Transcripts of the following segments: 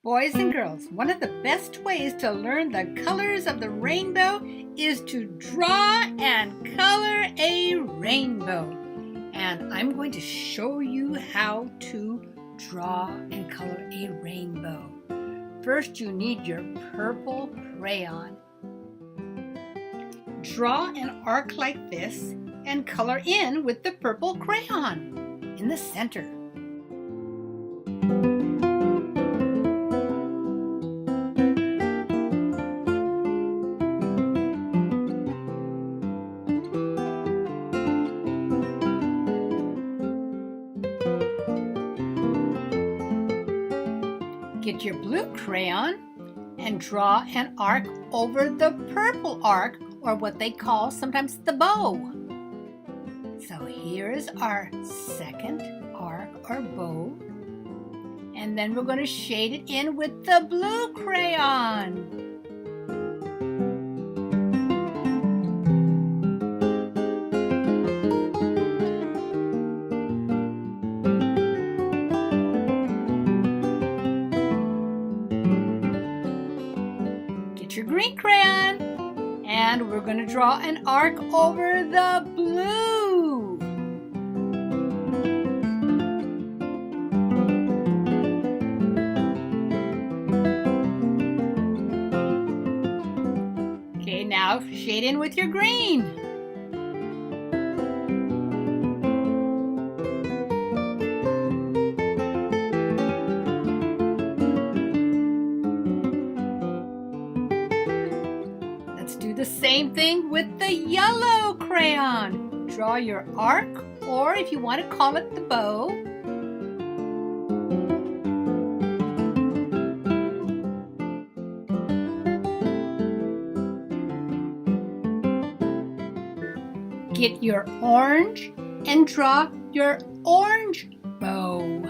Boys and girls, one of the best ways to learn the colors of the rainbow is to draw and color a rainbow. And I'm going to show you how to draw and color a rainbow. First, you need your purple crayon. Draw an arc like this and color in with the purple crayon in the center. Get your blue crayon and draw an arc over the purple arc, or what they call sometimes the bow. So here's our second arc or bow. And then we're going to shade it in with the blue crayon. Your green crayon, and we're going to draw an arc over the blue. Okay, now shade in with your green. Do the same thing with the yellow crayon. Draw your arc, or if you want to call it the bow. Get your orange and draw your orange bow.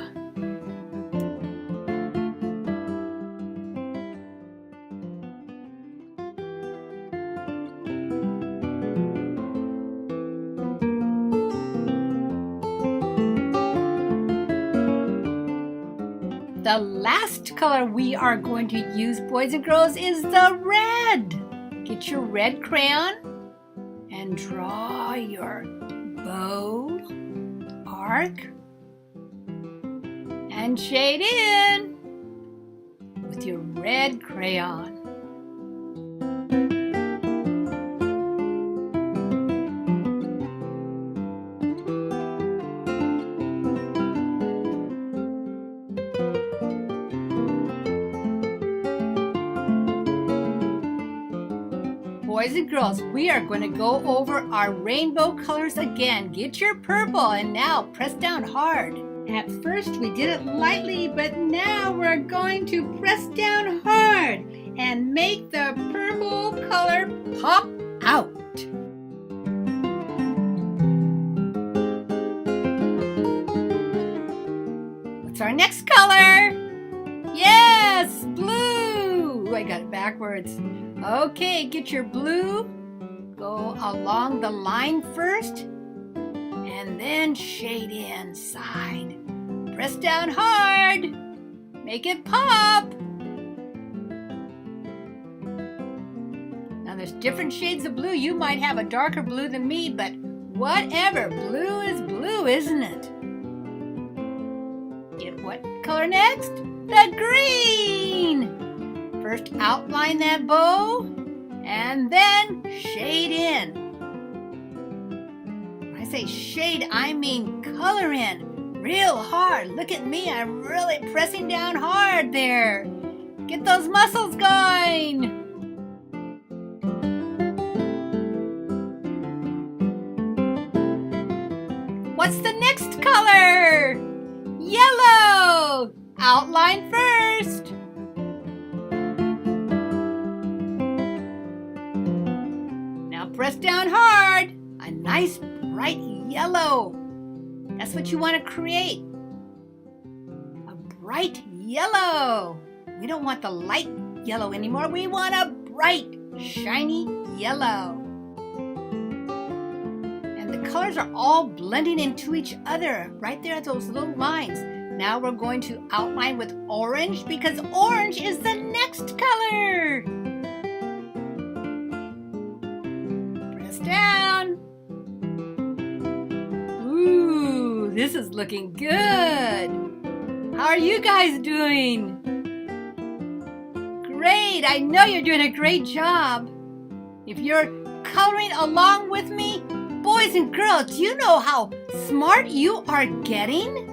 The last color we are going to use, boys and girls, is the red. Get your red crayon and draw your bow, arc, and shade in with your red crayon. Boys and girls, we are going to go over our rainbow colors again. Get your purple and now press down hard. At first we did it lightly, but now we're going to press down hard and make the purple color pop out. What's our next color? Yes, blue. I got it backwards. Okay, get your blue, go along the line first, and then shade inside. Press down hard, make it pop. Now there's different shades of blue. You might have a darker blue than me, but whatever, blue is blue, isn't it? Get what color next? The green. First outline that bow and then shade in. When I say shade, I mean color in real hard. Look at me, I'm really pressing down hard there. Get those muscles going. What's the next color? Yellow. Outline first. Press down hard, a nice bright yellow. That's what you want to create, a bright yellow. We don't want the light yellow anymore. We want a bright, shiny yellow. And the colors are all blending into each other right there at those little lines. Now we're going to outline with orange because orange is the next color. Press down. Ooh, this is looking good. How are you guys doing? Great, I know you're doing a great job. If you're coloring along with me, boys and girls, do you know how smart you are getting?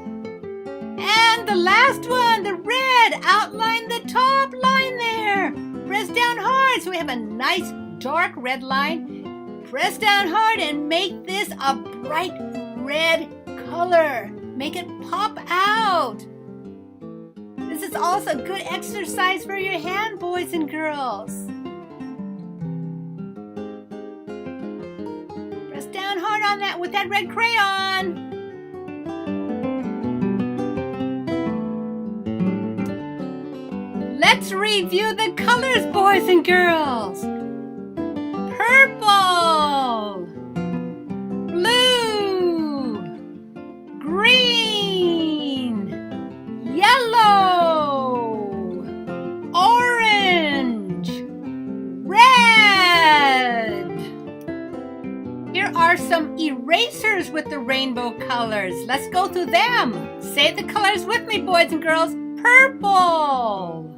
And the last one, the red, outline the top line there. Press down hard so we have a nice dark red line. Press down hard and make this a bright red color. Make it pop out. This is also good exercise for your hand, boys and girls. Press down hard on that with that red crayon. Let's review the colors, boys and girls. Purple, blue, green, yellow, orange, red. Here are some erasers with the rainbow colors. Let's go through them. Say the colors with me, boys and girls. Purple,